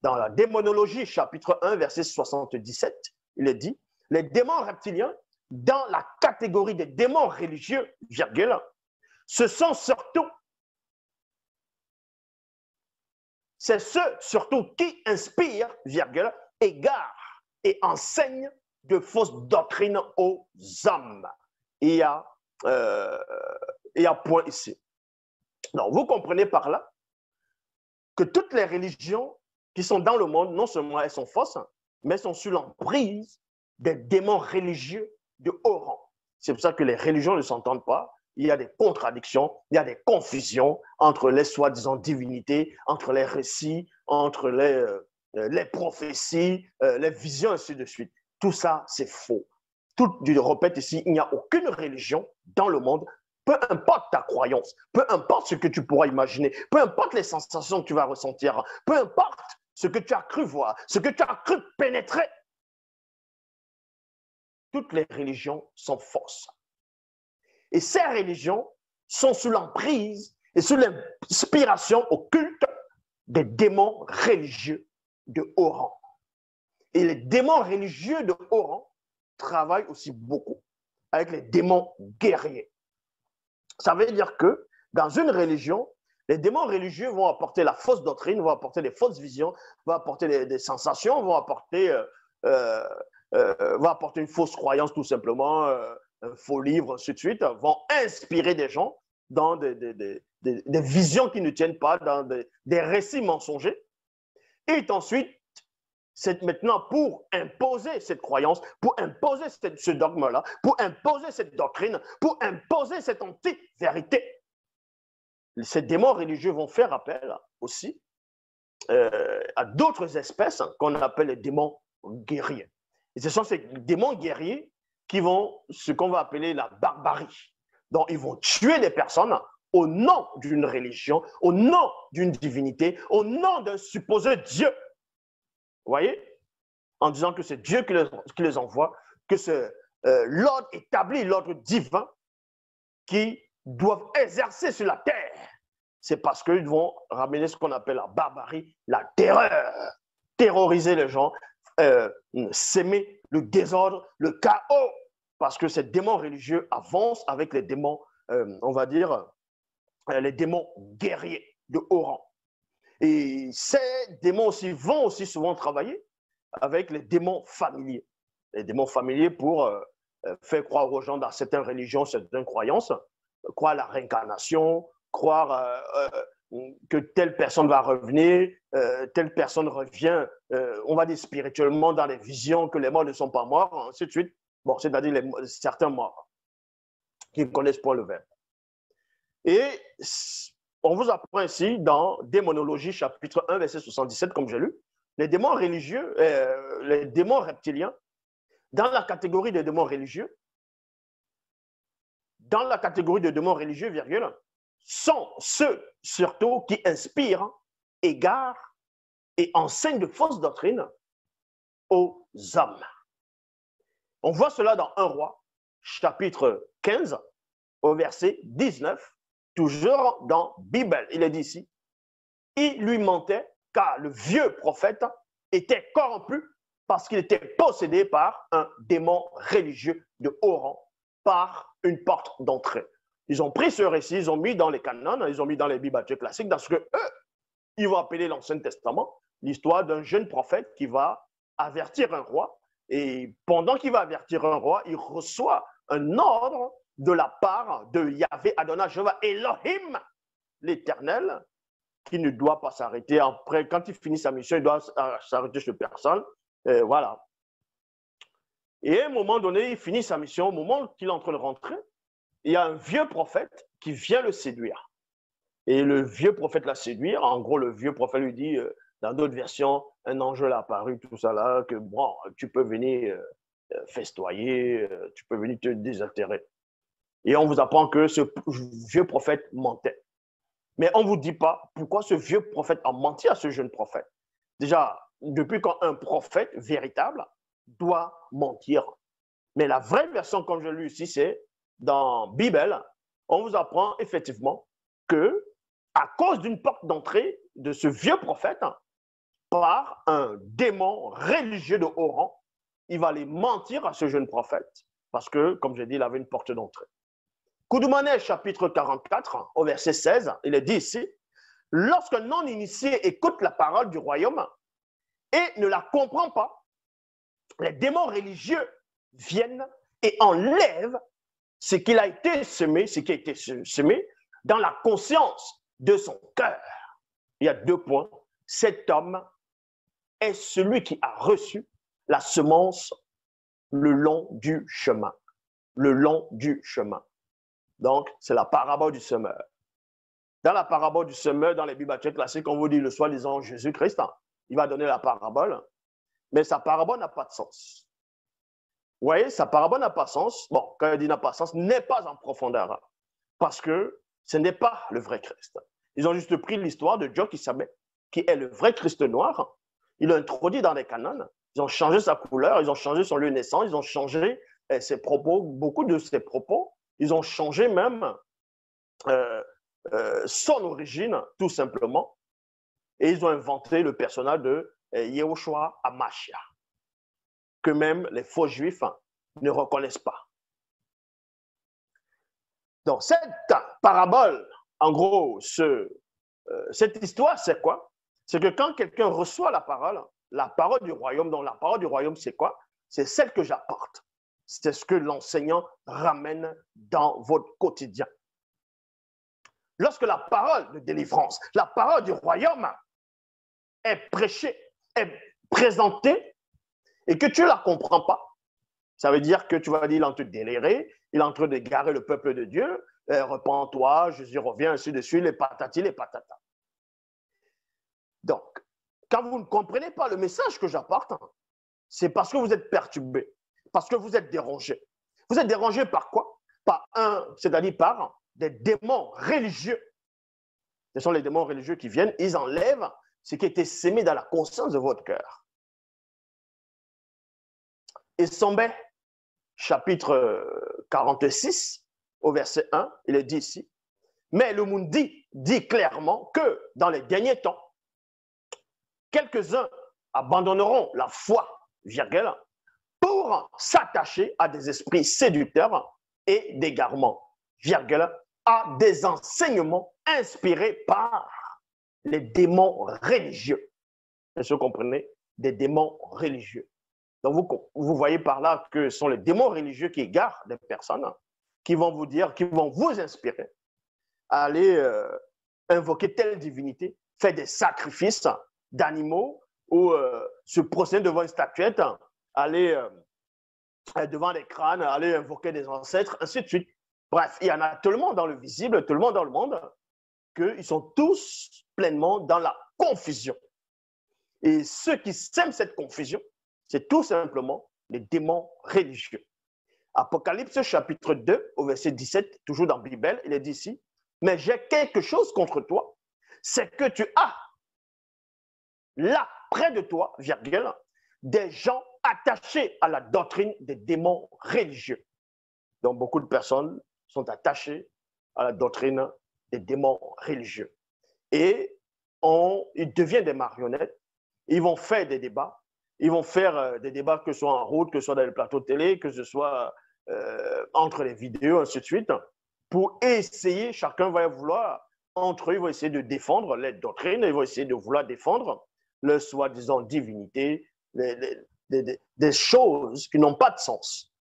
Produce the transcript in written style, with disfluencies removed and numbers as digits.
Dans la démonologie, chapitre 1, verset 77, il est dit, les démons reptiliens, dans la catégorie des démons religieux, virgule, ce sont surtout, c'est ceux surtout qui inspirent, virgule, égarent et enseignent de fausses doctrines aux hommes. Il y a point ici. Donc, vous comprenez par là que toutes les religions qui sont dans le monde, non seulement elles sont fausses, mais elles sont sous l'emprise des démons religieux de haut rang. C'est pour ça que les religions ne s'entendent pas. Il y a des contradictions, il y a des confusions entre les soi-disant divinités, entre les récits, entre les prophéties, les visions, ainsi de suite. Tout ça, c'est faux. Je répète ici, il n'y a aucune religion dans le monde, peu importe ta croyance, peu importe ce que tu pourras imaginer, peu importe les sensations que tu vas ressentir, peu importe ce que tu as cru voir, ce que tu as cru pénétrer, toutes les religions sont fausses. Et ces religions sont sous l'emprise et sous l'inspiration occulte des démons religieux de haut rang. Et les démons religieux de haut rang travaillent aussi beaucoup avec les démons guerriers. Ça veut dire que dans une religion, les démons religieux vont apporter la fausse doctrine, vont apporter des fausses visions, vont apporter des sensations, vont apporter une fausse croyance tout simplement, un faux livre, ainsi de suite, vont inspirer des gens dans des visions qui ne tiennent pas, dans des récits mensongers. Et ensuite, c'est maintenant pour imposer cette croyance, pour imposer ce dogme-là, pour imposer cette doctrine, pour imposer cette anti-vérité. Ces démons religieux vont faire appel aussi à d'autres espèces qu'on appelle les démons guerriers. Et ce sont ces démons guerriers qui vont, ce qu'on va appeler la barbarie. Donc, ils vont tuer des personnes au nom d'une religion, au nom d'une divinité, au nom d'un supposé Dieu. Vous voyez? En disant que c'est Dieu qui les envoie, que c'est l'ordre établi, l'ordre divin qui doivent exercer sur la terre. C'est parce qu'ils vont ramener ce qu'on appelle la barbarie, la terreur, terroriser les gens, s'aimer le désordre, le chaos, parce que ces démons religieux avancent avec les démons, on va dire, les démons guerriers de haut rang. Et ces démons aussi vont aussi souvent travailler avec les démons familiers. Les démons familiers pour faire croire aux gens dans certaines religions, certaines croyances, croire à la réincarnation, croire que telle personne va revenir, telle personne revient, on va dire spirituellement dans les visions, que les morts ne sont pas morts, ainsi de suite. Bon, c'est-à-dire certains morts qui ne connaissent pas le verbe. Et on vous apprend ici dans Démonologie, chapitre 1, verset 77, comme j'ai lu, les démons religieux, les démons reptiliens, dans la catégorie des démons religieux, virgule, sont ceux surtout qui inspirent, égarent et enseignent de fausses doctrines aux hommes. On voit cela dans 1 Roi, chapitre 15, au verset 19, toujours dans Bible. Il est dit ici, il lui mentait car le vieux prophète était corrompu parce qu'il était possédé par un démon religieux de haut rang, par une porte d'entrée. Ils ont pris ce récit, ils ont mis dans les canons, ils ont mis dans les Bibles classiques, dans ce que eux, ils vont appeler l'Ancien Testament, l'histoire d'un jeune prophète qui va avertir un roi. Et pendant qu'il va avertir un roi, il reçoit un ordre de la part de Yahvé Adonai Jéhovah Elohim, l'Éternel, qui ne doit pas s'arrêter. Après, quand il finit sa mission, il doit s'arrêter sur personne. Voilà. Et à un moment donné, il finit sa mission. Au moment qu'il est en train de rentrer, il y a un vieux prophète qui vient le séduire. Et le vieux prophète l'a séduire. En gros, le vieux prophète lui dit, dans d'autres versions, un ange l'a apparu, tout ça là, que bon, tu peux venir festoyer, tu peux venir te désaltérer. Et on vous apprend que ce vieux prophète mentait. Mais on ne vous dit pas pourquoi ce vieux prophète a menti à ce jeune prophète. Déjà, depuis quand un prophète véritable doit mentir. Mais la vraie version, comme je l'ai lu ici, c'est dans Bible, on vous apprend effectivement que à cause d'une porte d'entrée de ce vieux prophète, par un démon religieux de haut rang. Il va aller mentir à ce jeune prophète parce que, comme je l'ai dit, il avait une porte d'entrée. Koudoumane, chapitre 44, au verset 16, il est dit ici, « Lorsqu'un non-initié écoute la parole du royaume et ne la comprend pas, les démons religieux viennent et enlèvent ce qu'il a été semé, ce qui a été semé dans la conscience de son cœur. » Il y a 2 points. Cet homme est celui qui a reçu la semence le long du chemin. Le long du chemin. Donc, c'est la parabole du semeur. Dans la parabole du semeur, dans les Bibles classiques, on vous dit le soi-disant Jésus-Christ, il va donner la parabole, mais sa parabole n'a pas de sens. Vous voyez, sa parabole n'a pas de sens. Bon, quand il dit n'a pas de sens, n'est pas en profondeur, parce que ce n'est pas le vrai Christ. Ils ont juste pris l'histoire de Joe qui est le vrai Christ noir. Ils l'ont introduit dans les canons. Ils ont changé sa couleur, ils ont changé son lieu de naissance, ils ont changé ses propos, beaucoup de ses propos. Ils ont changé même son origine, tout simplement. Et ils ont inventé le personnage de Yehoshua Amashia, que même les faux juifs ne reconnaissent pas. Donc, cette parabole, en gros, cette histoire, c'est quoi? C'est que quand quelqu'un reçoit la parole du royaume, donc la parole du royaume, c'est quoi? C'est celle que j'apporte. C'est ce que l'enseignant ramène dans votre quotidien. Lorsque la parole de délivrance, la parole du royaume est prêchée, est présentée, et que tu ne la comprends pas, ça veut dire que tu vas dire, il est en train de délirer, il est en train d'égarer le peuple de Dieu, repens-toi, Jésus revient, ainsi de suite, les patati, les patata. Donc, quand vous ne comprenez pas le message que j'apporte, c'est parce que vous êtes perturbé, parce que vous êtes dérangé. Vous êtes dérangé par quoi? C'est-à-dire par des démons religieux. Ce sont les démons religieux qui viennent, ils enlèvent ce qui était sémé dans la conscience de votre cœur. Et Sombé, chapitre 46, au verset 1, il est dit ici, mais le monde dit clairement que dans les derniers temps, quelques-uns abandonneront la foi, virgule, pour s'attacher à des esprits séducteurs et d'égarement, virgule, à des enseignements inspirés par les démons religieux. Est-ce que vous comprenez? Des démons religieux. Donc, vous voyez par là que ce sont les démons religieux qui égarent des personnes, qui vont vous dire, qui vont vous inspirer à aller invoquer telle divinité, faire des sacrifices d'animaux ou se prosterner devant une statuette, aller devant des crânes, aller invoquer des ancêtres, ainsi de suite. Bref, il y en a tellement dans le visible, tellement dans le monde, qu'ils sont tous pleinement dans la confusion. Et ceux qui sèment cette confusion, c'est tout simplement les démons religieux. Apocalypse chapitre 2, au verset 17, toujours dans la Bible, il est dit ici, « Mais j'ai quelque chose contre toi, c'est que tu as là, près de toi, virgule, des gens attachés à la doctrine des démons religieux. » Donc, beaucoup de personnes sont attachées à la doctrine des démons religieux. Et ils deviennent des marionnettes, ils vont faire des débats, ils vont faire des débats que ce soit en route, que ce soit dans les plateaux de télé, que ce soit entre les vidéos, ainsi de suite, pour essayer, chacun va vouloir, entre eux, ils vont essayer de défendre les doctrines, ils vont essayer de vouloir défendre le soi-disant divinité, des choses qui n'ont pas de sens.